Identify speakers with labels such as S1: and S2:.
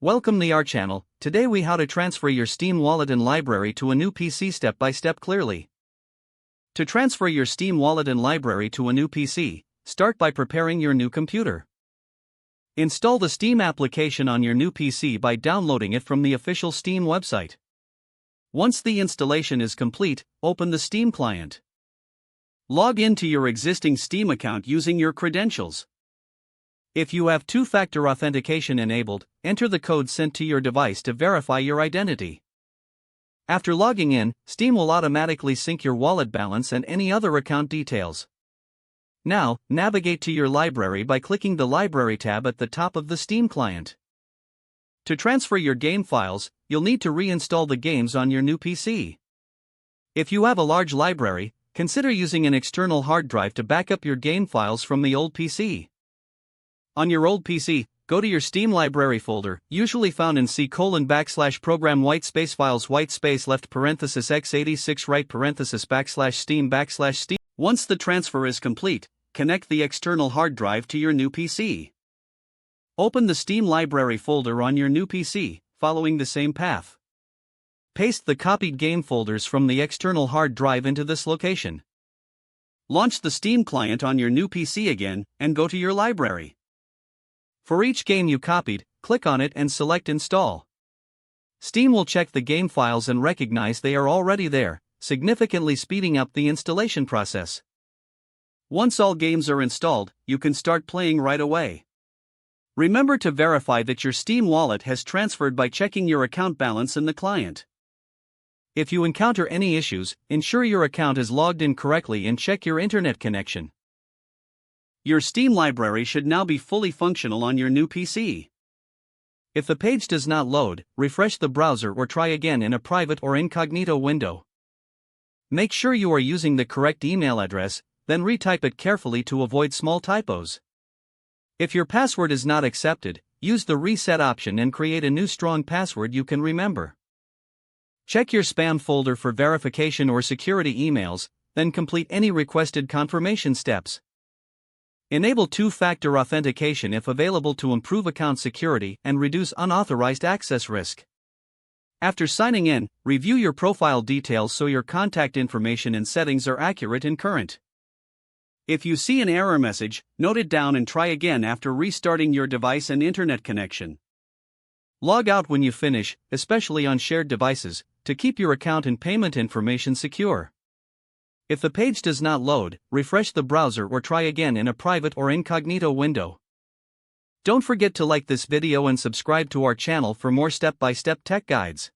S1: Welcome to our channel. Today we how to transfer your Steam wallet and library to a new PC step by step clearly. To transfer your Steam wallet and library to a new PC, start by preparing your new computer. Install the Steam application on your new PC by downloading it from the official Steam website. Once the installation is complete, open the Steam client. Log into your existing Steam account using your credentials. If you have two-factor authentication enabled, enter the code sent to your device to verify your identity. After logging in, Steam will automatically sync your wallet balance and any other account details. Now, navigate to your library by clicking the Library tab at the top of the Steam client. To transfer your game files, you'll need to reinstall the games on your new PC. If you have a large library, consider using an external hard drive to back up your game files from the old PC. On your old PC, go to your Steam library folder, usually found in C:\program whitespace files whitespace left parenthesis x86 right parenthesis /Steam/Steam. Once the transfer is complete, connect the external hard drive to your new PC. Open the Steam library folder on your new PC, following the same path. Paste the copied game folders from the external hard drive into this location. Launch the Steam client on your new PC again, and go to your library. For each game you copied, click on it and select Install. Steam will check the game files and recognize they are already there, significantly speeding up the installation process. Once all games are installed, you can start playing right away. Remember to verify that your Steam wallet has transferred by checking your account balance in the client. If you encounter any issues, ensure your account is logged in correctly and check your internet connection. Your Steam library should now be fully functional on your new PC. If the page does not load, refresh the browser or try again in a private or incognito window. Make sure you are using the correct email address, then retype it carefully to avoid small typos. If your password is not accepted, use the reset option and create a new strong password you can remember. Check your spam folder for verification or security emails, then complete any requested confirmation steps. Enable two-factor authentication if available to improve account security and reduce unauthorized access risk. After signing in, review your profile details so your contact information and settings are accurate and current. If you see an error message, note it down and try again after restarting your device and internet connection. Log out when you finish, especially on shared devices, to keep your account and payment information secure. If the page does not load, refresh the browser or try again in a private or incognito window. Don't forget to like this video and subscribe to our channel for more step-by-step tech guides.